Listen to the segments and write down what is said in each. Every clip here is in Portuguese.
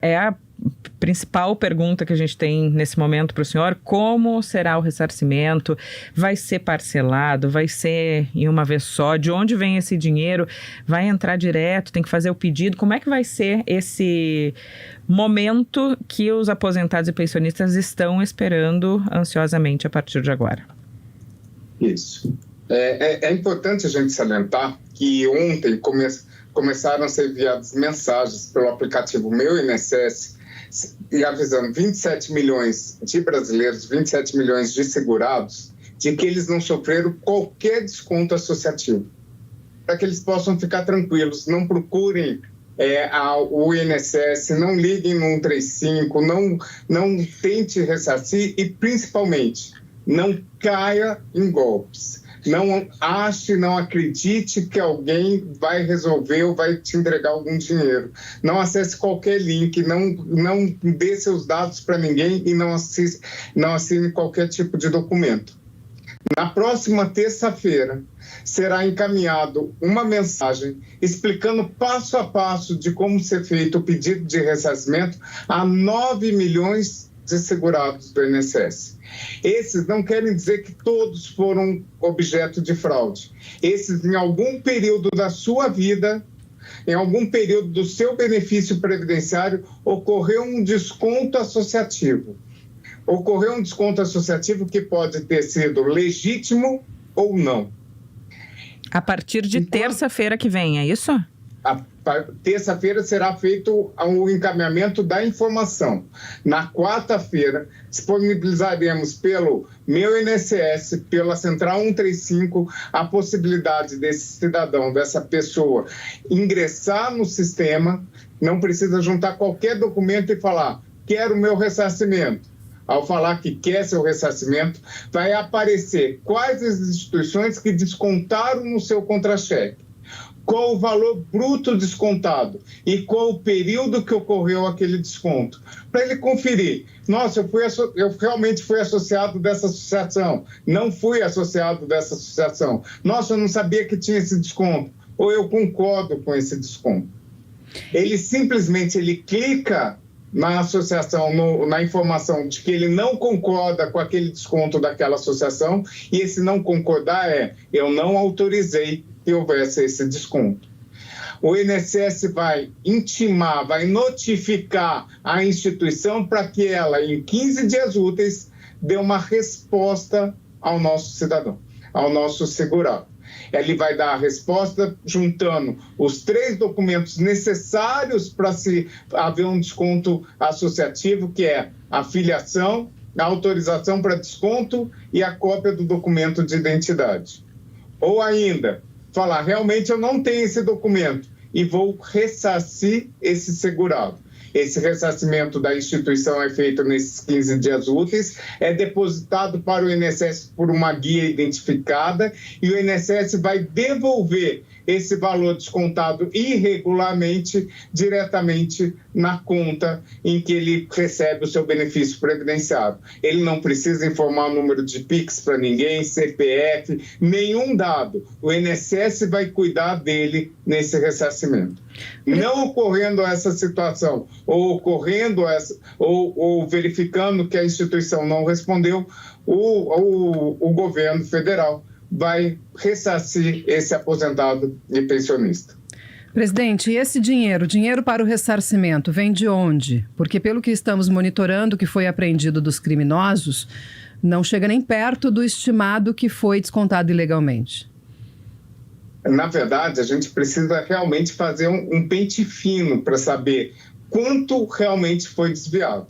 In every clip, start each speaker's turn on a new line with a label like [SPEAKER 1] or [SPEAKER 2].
[SPEAKER 1] É a principal pergunta que a gente tem nesse momento para o senhor: como será o ressarcimento? Vai ser parcelado? Vai ser em uma vez só? De onde vem esse dinheiro? Vai entrar direto? Tem que fazer o pedido? Como é que vai ser esse momento que os aposentados e pensionistas estão esperando ansiosamente a partir de agora?
[SPEAKER 2] Isso. É importante a gente salientar que ontem começaram a ser enviadas mensagens pelo aplicativo Meu INSS e avisando 27 milhões de brasileiros, 27 milhões de segurados, de que eles não sofreram qualquer desconto associativo. Para que eles possam ficar tranquilos, não procurem o INSS, não liguem no 135, não tente ressarcir e, principalmente, não caia em golpes. Não ache, não acredite que alguém vai resolver ou vai te entregar algum dinheiro. Não acesse qualquer link, não dê seus dados para ninguém e não assine qualquer tipo de documento. Na próxima terça-feira, será encaminhado uma mensagem explicando passo a passo de como ser feito o pedido de ressarcimento a 9 milhões de segurados do INSS. Esses não querem dizer que todos foram objeto de fraude. Esses, em algum período da sua vida, em algum período do seu benefício previdenciário, ocorreu um desconto associativo. Ocorreu um desconto associativo que pode ter sido legítimo ou não.
[SPEAKER 1] A partir de terça-feira que vem, é isso?
[SPEAKER 2] A terça-feira será feito o encaminhamento da informação. Na quarta-feira, disponibilizaremos pelo Meu INSS, pela Central 135, a possibilidade desse cidadão, dessa pessoa, ingressar no sistema. Não precisa juntar qualquer documento e falar: quero o meu ressarcimento. Ao falar que quer seu ressarcimento, vai aparecer quais as instituições que descontaram no seu contra-cheque, qual o valor bruto descontado e qual o período que ocorreu aquele desconto, para ele conferir: nossa, eu realmente fui associado dessa associação, não fui associado dessa associação, nossa, eu não sabia que tinha esse desconto, ou eu concordo com esse desconto. Ele simplesmente clica na associação, na informação de que ele não concorda com aquele desconto daquela associação, e esse não concordar eu não autorizei que houvesse esse desconto. O INSS vai intimar, vai notificar a instituição para que ela, em 15 dias úteis, dê uma resposta ao nosso cidadão, ao nosso segurado. Ele vai dar a resposta juntando os 3 documentos necessários para se haver um desconto associativo, que é a filiação, a autorização para desconto e a cópia do documento de identidade. Ou ainda, falar: realmente eu não tenho esse documento e vou ressarcir esse segurado. Esse ressarcimento da instituição é feito nesses 15 dias úteis, é depositado para o INSS por uma guia identificada e o INSS vai devolver esse valor descontado irregularmente diretamente na conta em que ele recebe o seu benefício previdenciário. Ele não precisa informar o número de Pix para ninguém, CPF, nenhum dado. O INSS vai cuidar dele nesse ressarcimento. Não ocorrendo essa situação, ou verificando que a instituição não respondeu, o governo federal vai ressarcir esse aposentado e pensionista.
[SPEAKER 3] Presidente, e esse dinheiro para o ressarcimento, vem de onde? Porque pelo que estamos monitorando, que foi apreendido dos criminosos, não chega nem perto do estimado que foi descontado ilegalmente.
[SPEAKER 2] Na verdade, a gente precisa realmente fazer um pente fino para saber quanto realmente foi desviado.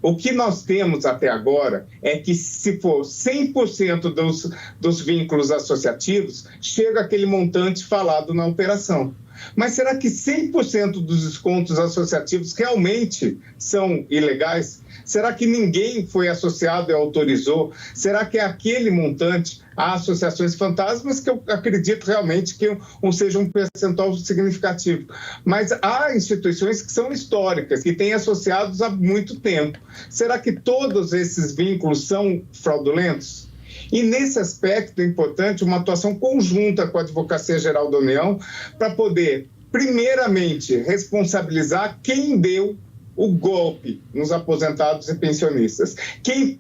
[SPEAKER 2] O que nós temos até agora é que, se for 100% dos vínculos associativos, chega aquele montante falado na operação. Mas será que 100% dos descontos associativos realmente são ilegais? Será que ninguém foi associado e autorizou? Será que é aquele montante? Há associações fantasmas que eu acredito realmente que seja um percentual significativo. Mas há instituições que são históricas, que têm associados há muito tempo. Será que todos esses vínculos são fraudulentos? E nesse aspecto é importante uma atuação conjunta com a Advocacia Geral da União para poder, primeiramente, responsabilizar quem deu o golpe nos aposentados e pensionistas. Quem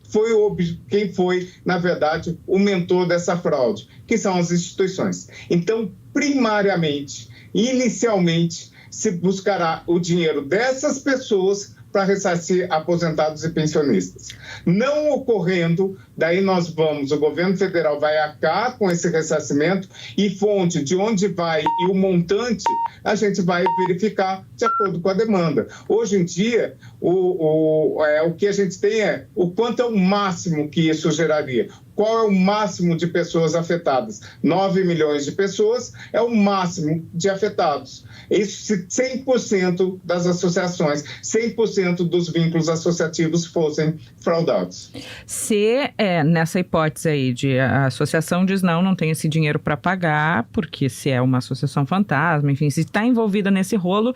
[SPEAKER 2] foi, na verdade, o mentor dessa fraude? Que são as instituições. Então, primariamente, inicialmente, se buscará o dinheiro dessas pessoas para ressarcir aposentados e pensionistas. Não ocorrendo, daí o governo federal vai arcar com esse ressarcimento e fonte de onde vai e o montante, a gente vai verificar de acordo com a demanda. Hoje em dia, o que a gente tem é o quanto é o máximo que isso geraria. Qual é o máximo de pessoas afetadas? 9 milhões de pessoas é o máximo de afetados. Isso se 100% das associações, 100% dos vínculos associativos fossem fraudados.
[SPEAKER 1] Se nessa hipótese aí de a associação diz não tem esse dinheiro para pagar, porque se é uma associação fantasma, enfim, se está envolvida nesse rolo,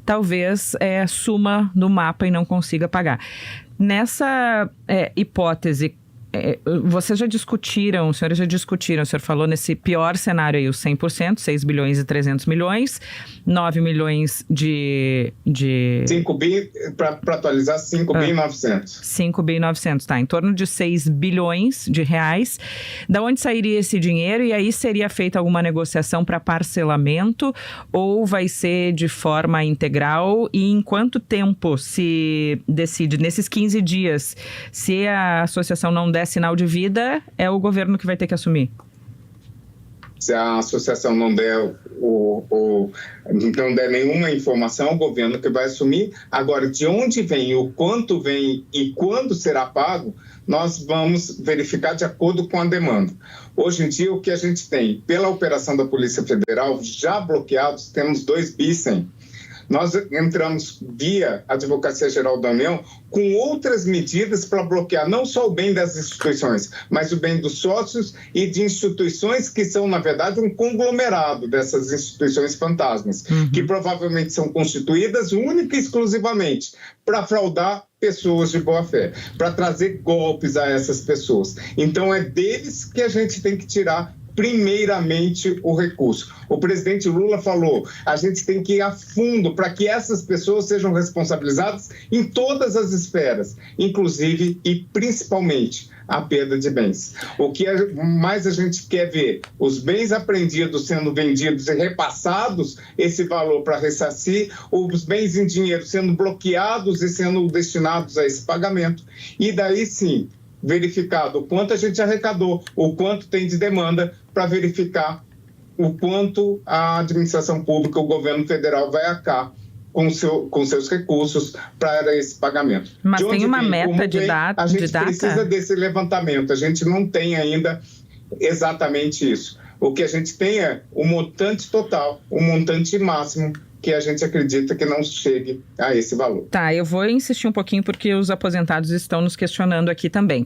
[SPEAKER 1] talvez suma no mapa e não consiga pagar. Nessa hipótese, vocês já discutiram, os senhores já discutiram, o senhor falou nesse pior cenário aí, os 100%, 6 bilhões e 300 milhões, 9 milhões de...
[SPEAKER 2] 5 bi, para atualizar, 5 bi e 900.
[SPEAKER 1] 5 bi e 900, tá, em torno de 6 bilhões de reais. Da onde sairia esse dinheiro? E aí seria feita alguma negociação para parcelamento ou vai ser de forma integral? E em quanto tempo se decide? Nesses 15 dias, se a associação não der sinal de vida, é o governo que vai ter que assumir?
[SPEAKER 2] Se a associação não der não der nenhuma informação, o governo que vai assumir. Agora, de onde vem, o quanto vem e quando será pago, nós vamos verificar de acordo com a demanda. Hoje em dia, o que a gente tem, pela operação da Polícia Federal, já bloqueados, temos 2 bi 100. Nós entramos via Advocacia Geral da União com outras medidas para bloquear não só o bem das instituições, mas o bem dos sócios e de instituições que são, na verdade, um conglomerado dessas instituições fantasmas, que provavelmente são constituídas única e exclusivamente para fraudar pessoas de boa-fé, para trazer golpes a essas pessoas. Então, é deles que a gente tem que tirar primeiramente o recurso. O presidente Lula falou, a gente tem que ir a fundo para que essas pessoas sejam responsabilizadas em todas as esferas, inclusive e principalmente a perda de bens. O que mais a gente quer ver, os bens apreendidos sendo vendidos e repassados esse valor para ressarcir, os bens em dinheiro sendo bloqueados e sendo destinados a esse pagamento. E daí sim, verificado o quanto a gente arrecadou, o quanto tem de demanda, para verificar o quanto a administração pública, o governo federal vai arcar com seus recursos para esse pagamento.
[SPEAKER 1] Mas tem uma meta de data?
[SPEAKER 2] A gente precisa desse levantamento, a gente não tem ainda exatamente isso. O que a gente tem é o montante total, o montante máximo, que a gente acredita que não chegue a esse valor.
[SPEAKER 1] Tá, eu vou insistir um pouquinho porque os aposentados estão nos questionando aqui também.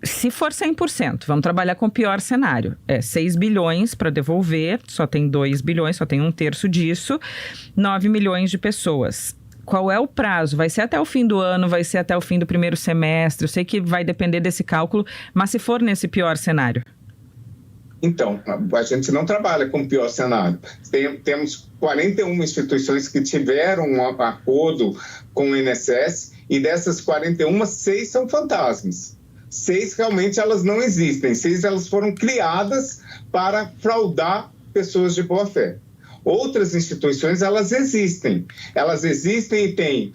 [SPEAKER 1] Se for 100%, vamos trabalhar com o pior cenário. 6 bilhões para devolver, só tem 2 bilhões, só tem 1/3 disso, 9 milhões de pessoas. Qual é o prazo? Vai ser até o fim do ano, vai ser até o fim do primeiro semestre? Eu sei que vai depender desse cálculo, mas se for nesse pior cenário?
[SPEAKER 2] Então, a gente não trabalha com o pior cenário. Temos 41 instituições que tiveram um acordo com o INSS e dessas 41, 6 são fantasmas. 6 realmente elas não existem. 6 elas foram criadas para fraudar pessoas de boa fé. Outras instituições, elas existem e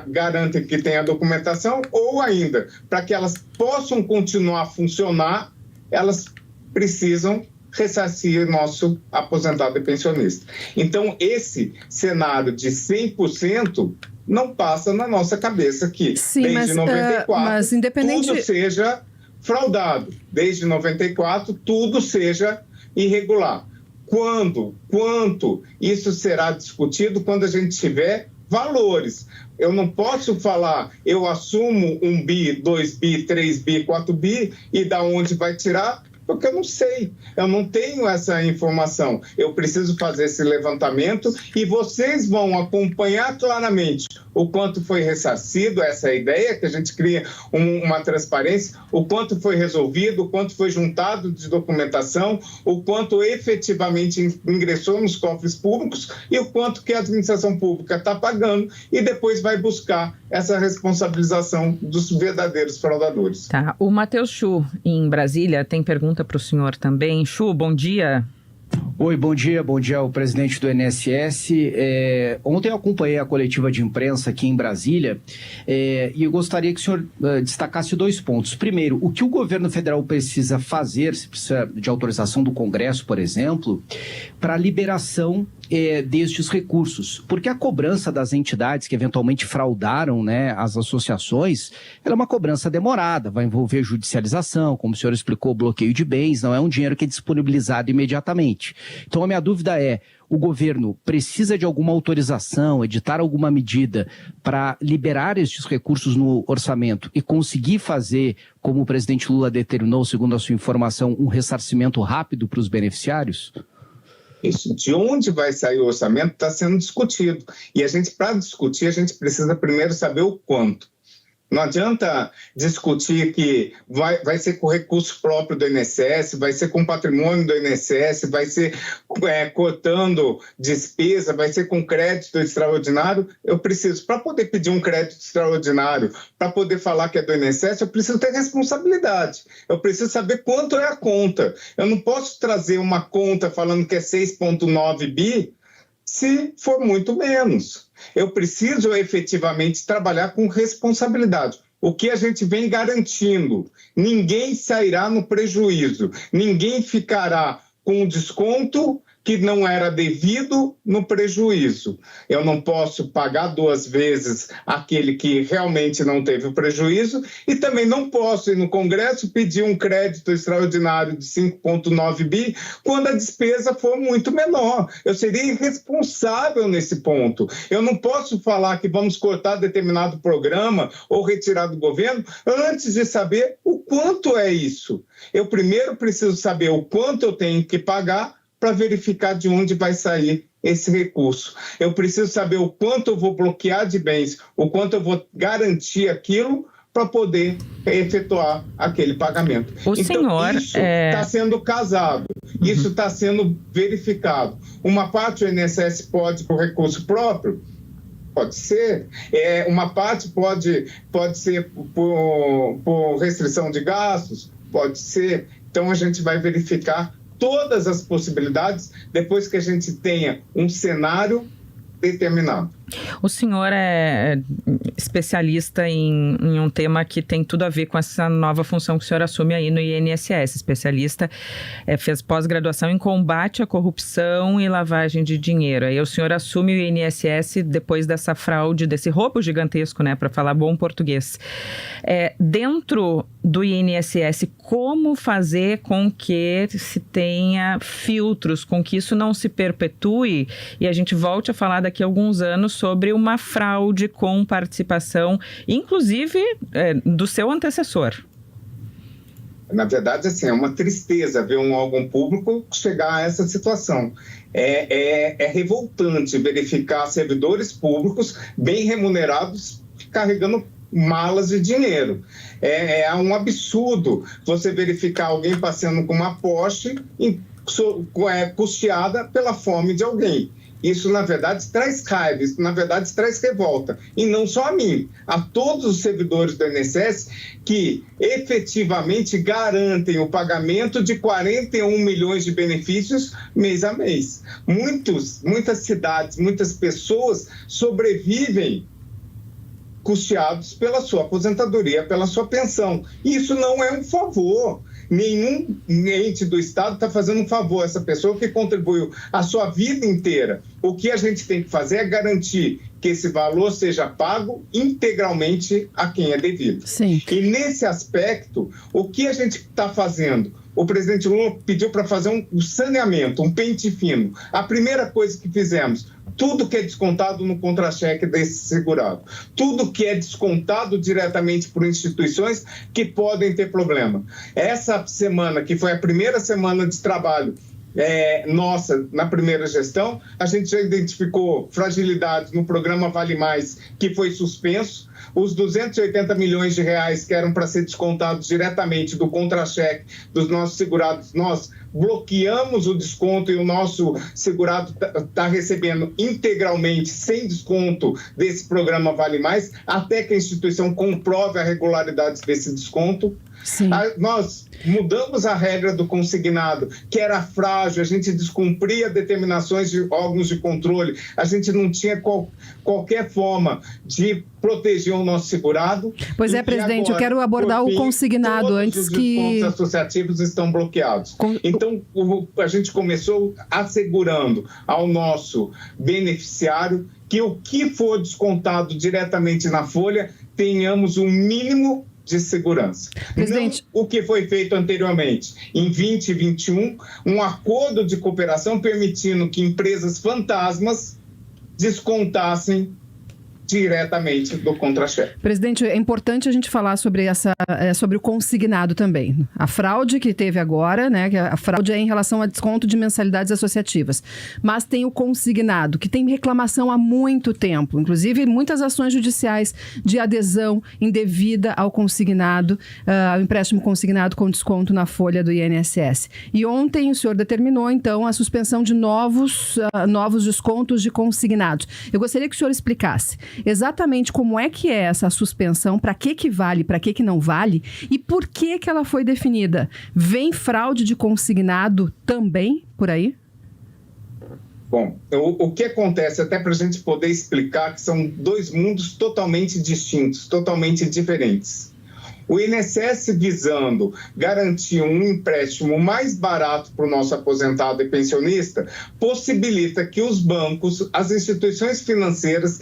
[SPEAKER 2] garantem que tem a documentação ou ainda, para que elas possam continuar a funcionar, elas precisam ressarcir nosso aposentado e pensionista. Então, esse cenário de 100% não passa na nossa cabeça que desde 94 tudo seja fraudado. Desde 94 tudo seja irregular. Quanto isso será discutido quando a gente tiver valores. Eu não posso falar, eu assumo 1 bi, 2 bi, 3 bi, 4 bi e da onde vai tirar, porque eu não sei, eu não tenho essa informação. Eu preciso fazer esse levantamento e vocês vão acompanhar claramente o quanto foi ressarcido, essa é a ideia, que a gente cria uma transparência, o quanto foi resolvido, o quanto foi juntado de documentação, o quanto efetivamente ingressou nos cofres públicos e o quanto que a administração pública está pagando e depois vai buscar essa responsabilização dos verdadeiros fraudadores.
[SPEAKER 1] Tá. O Matheus Chu, em Brasília, tem pergunta para o senhor também. Chu, bom dia.
[SPEAKER 4] Oi, bom dia ao presidente do INSS. Ontem eu acompanhei a coletiva de imprensa aqui em Brasília e eu gostaria que o senhor destacasse 2 pontos. Primeiro, o que o governo federal precisa fazer, se precisa de autorização do Congresso, por exemplo, para a liberação destes recursos, porque a cobrança das entidades que eventualmente fraudaram, né, as associações, ela é uma cobrança demorada, vai envolver judicialização, como o senhor explicou, bloqueio de bens, não é um dinheiro que é disponibilizado imediatamente. Então a minha dúvida é, o governo precisa de alguma autorização, editar alguma medida para liberar estes recursos no orçamento e conseguir fazer, como o presidente Lula determinou, segundo a sua informação, um ressarcimento rápido para os beneficiários?
[SPEAKER 2] Isso, de onde vai sair o orçamento está sendo discutido. E a gente, para discutir, a gente precisa primeiro saber o quanto. Não adianta discutir que vai ser com recurso próprio do INSS, vai ser com patrimônio do INSS, vai ser cortando despesa, vai ser com crédito extraordinário. Eu preciso, para poder pedir um crédito extraordinário, para poder falar que é do INSS, eu preciso ter responsabilidade. Eu preciso saber quanto é a conta. Eu não posso trazer uma conta falando que é 6,9 bi, se for muito menos. Eu preciso efetivamente trabalhar com responsabilidade. O que a gente vem garantindo? Ninguém sairá no prejuízo, ninguém ficará com desconto que não era devido no prejuízo. Eu não posso pagar 2 vezes aquele que realmente não teve o prejuízo e também não posso ir no Congresso pedir um crédito extraordinário de 5,9 bi quando a despesa for muito menor. Eu seria irresponsável nesse ponto. Eu não posso falar que vamos cortar determinado programa ou retirar do governo antes de saber o quanto é isso. Eu primeiro preciso saber o quanto eu tenho que pagar para verificar de onde vai sair esse recurso. Eu preciso saber o quanto eu vou bloquear de bens, o quanto eu vou garantir aquilo para poder efetuar aquele pagamento.
[SPEAKER 1] Senhor,
[SPEAKER 2] isso está sendo casado, isso está sendo verificado. Uma parte do INSS pode por recurso próprio, pode ser. Uma parte pode ser por restrição de gastos, pode ser. Então a gente vai verificar todas as possibilidades depois que a gente tenha um cenário determinado.
[SPEAKER 1] O senhor é especialista em um tema que tem tudo a ver com essa nova função que o senhor assume aí no INSS. Especialista, fez pós-graduação em combate à corrupção e lavagem de dinheiro. Aí o senhor assume o INSS depois dessa fraude, desse roubo gigantesco, né, para falar bom português. Dentro do INSS, como fazer com que se tenha filtros, com que isso não se perpetue e a gente volte a falar daqui a alguns anos sobre uma fraude com participação, inclusive do seu antecessor?
[SPEAKER 2] Na verdade, assim, é uma tristeza ver um órgão público chegar a essa situação. É revoltante verificar servidores públicos bem remunerados carregando malas de dinheiro. É um absurdo você verificar alguém passeando com uma Porsche custeada pela fome de alguém. Isso, na verdade, traz raiva, isso, na verdade, traz revolta. E não só a mim, a todos os servidores do INSS que efetivamente garantem o pagamento de 41 milhões de benefícios mês a mês. Muitas cidades, muitas pessoas sobrevivem custeados pela sua aposentadoria, pela sua pensão. Isso não é um favor. Nenhum ente do Estado está fazendo um favor a essa pessoa que contribuiu a sua vida inteira. O que a gente tem que fazer é garantir que esse valor seja pago integralmente a quem é devido.
[SPEAKER 3] Sim.
[SPEAKER 2] E nesse aspecto, o que a gente está fazendo? O presidente Lula pediu para fazer um saneamento, um pente fino. A primeira coisa que fizemos, tudo que é descontado no contra-cheque desse segurado, tudo que é descontado diretamente por instituições que podem ter problema. Essa semana, que foi a primeira semana de trabalho nossa, na primeira gestão, a gente já identificou fragilidades no programa Vale Mais, que foi suspenso. Os 280 milhões de reais que eram para ser descontados diretamente do contra-cheque dos nossos segurados, nós bloqueamos o desconto e o nosso segurado está recebendo integralmente, sem desconto, desse programa Vale Mais, até que a instituição comprove a regularidade desse desconto.
[SPEAKER 3] Sim.
[SPEAKER 2] Nós mudamos a regra do consignado, que era frágil, a gente descumpria determinações de órgãos de controle, a gente não tinha qualquer forma de proteger o nosso segurado.
[SPEAKER 3] Pois é, presidente, agora, eu quero abordar o consignado antes que...
[SPEAKER 2] Todos os descontos associativos estão bloqueados. Então, a gente começou assegurando ao nosso beneficiário que o que for descontado diretamente na folha, tenhamos um mínimo de segurança.
[SPEAKER 3] Presidente...
[SPEAKER 2] Não o que foi feito anteriormente. Em 2021, um acordo de cooperação permitindo que empresas fantasmas descontassem diretamente do contra-cheque.
[SPEAKER 3] Presidente, é importante a gente falar sobre sobre o consignado também. A fraude que teve agora, né? A fraude é em relação a desconto de mensalidades associativas. Mas tem o consignado, que tem reclamação há muito tempo. Inclusive, muitas ações judiciais de adesão indevida ao consignado, ao empréstimo consignado com desconto na folha do INSS. E ontem o senhor determinou, então, a suspensão de novos descontos de consignados. Eu gostaria que o senhor explicasse exatamente como é que é essa suspensão, para que vale, para que não vale e por que ela foi definida. Vem fraude de consignado também por aí?
[SPEAKER 2] Bom, o que acontece, até para a gente poder explicar, que são dois mundos totalmente distintos, totalmente diferentes. O INSS, visando garantir um empréstimo mais barato para o nosso aposentado e pensionista, possibilita que os bancos, as instituições financeiras,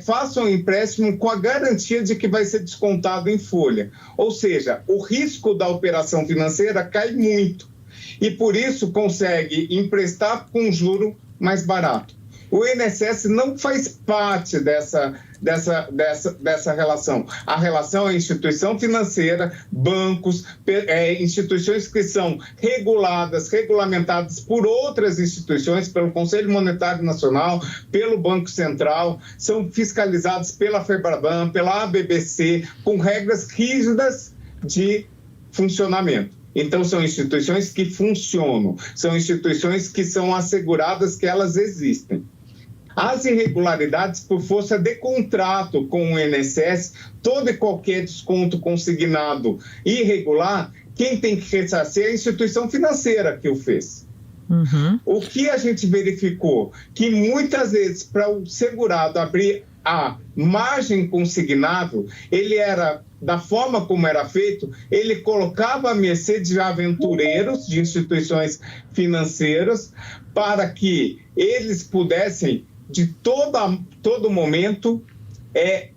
[SPEAKER 2] façam um empréstimo com a garantia de que vai ser descontado em folha. Ou seja, o risco da operação financeira cai muito e, por isso, consegue emprestar com juro mais barato. O INSS não faz parte dessa relação. A relação é instituição financeira, bancos, instituições que são regulamentadas por outras instituições, pelo Conselho Monetário Nacional, pelo Banco Central, são fiscalizadas pela FEBRABAN, pela ABBC, com regras rígidas de funcionamento. Então, são instituições que funcionam, são instituições que são asseguradas que elas existem. As irregularidades por força de contrato com o INSS, todo e qualquer desconto consignado irregular, quem tem que ressarcir é a instituição financeira que o fez.
[SPEAKER 1] Uhum.
[SPEAKER 2] O que a gente verificou? Que muitas vezes, para o segurado abrir a margem consignado, ele era, da forma como era feito, ele colocava à mercê de aventureiros, de instituições para que eles pudessem, de todo momento,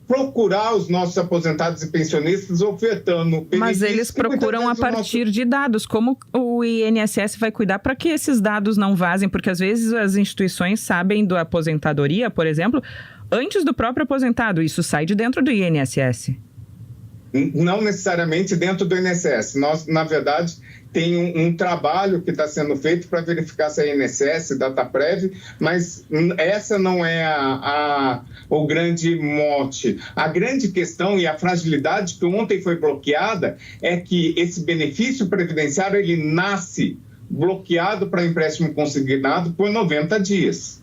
[SPEAKER 2] procurar os nossos aposentados e pensionistas ofertando benefícios.
[SPEAKER 1] Mas eles procuram a partir de dados. Como o INSS vai cuidar para que esses dados não vazem? Porque às vezes as instituições sabem da aposentadoria, por exemplo, antes do próprio aposentado. Isso sai de dentro do INSS.
[SPEAKER 2] Não necessariamente dentro do INSS. Nós, na verdade, tem um trabalho que está sendo feito para verificar se é INSS, Dataprev, mas essa não é o grande mote. A grande questão e a fragilidade que ontem foi bloqueada é que esse benefício previdenciário ele nasce bloqueado para empréstimo consignado por 90 dias.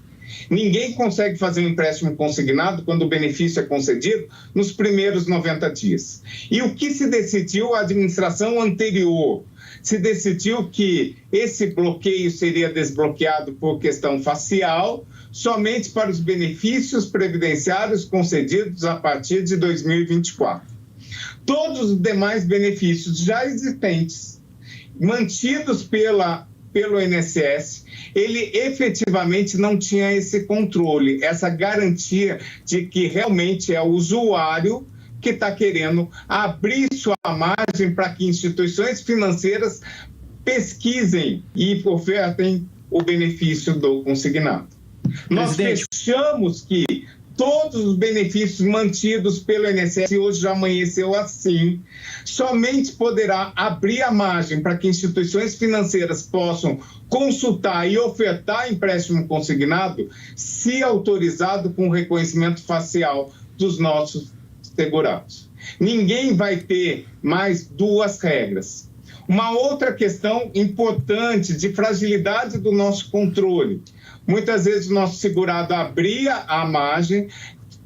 [SPEAKER 2] Ninguém consegue fazer um empréstimo consignado quando o benefício é concedido nos primeiros 90 dias. E o que se decidiu? A administração anterior se decidiu que esse bloqueio seria desbloqueado por questão facial somente para os benefícios previdenciários concedidos a partir de 2024. Todos os demais benefícios já existentes, mantidos pelo INSS, ele efetivamente não tinha esse controle, essa garantia de que realmente é o usuário que está querendo abrir sua margem para que instituições financeiras pesquisem e ofertem o benefício do consignado. Nós fechamos que todos os benefícios mantidos pelo INSS, e hoje já amanheceu assim, somente poderá abrir a margem para que instituições financeiras possam consultar e ofertar empréstimo consignado se autorizado com reconhecimento facial dos nossos segurados. Ninguém vai ter mais duas regras. Uma outra questão importante de fragilidade do nosso controle. Muitas vezes o nosso segurado abria a margem,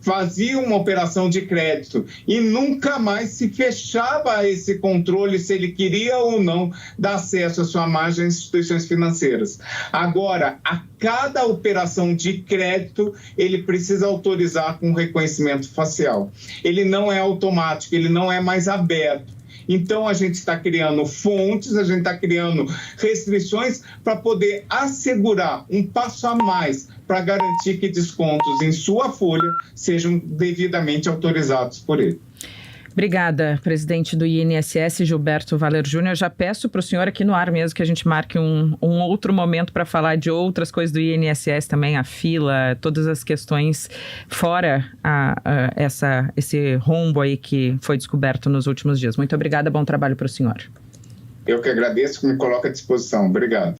[SPEAKER 2] fazia uma operação de crédito e nunca mais se fechava esse controle se ele queria ou não dar acesso à sua margem às instituições financeiras. Agora, a cada operação de crédito, ele precisa autorizar com reconhecimento facial. Ele não é automático, ele não é mais aberto. Então, a gente está criando fontes, a gente está criando restrições para poder assegurar um passo a mais para garantir que descontos em sua folha sejam devidamente autorizados por ele.
[SPEAKER 1] Obrigada, presidente do INSS, Gilberto Valer Júnior. Já peço para o senhor aqui no ar mesmo que a gente marque um outro momento para falar de outras coisas do INSS também, a fila, todas as questões fora esse rombo aí que foi descoberto nos últimos dias. Muito obrigada, bom trabalho para o senhor.
[SPEAKER 2] Eu que agradeço, que me coloca à disposição. Obrigado.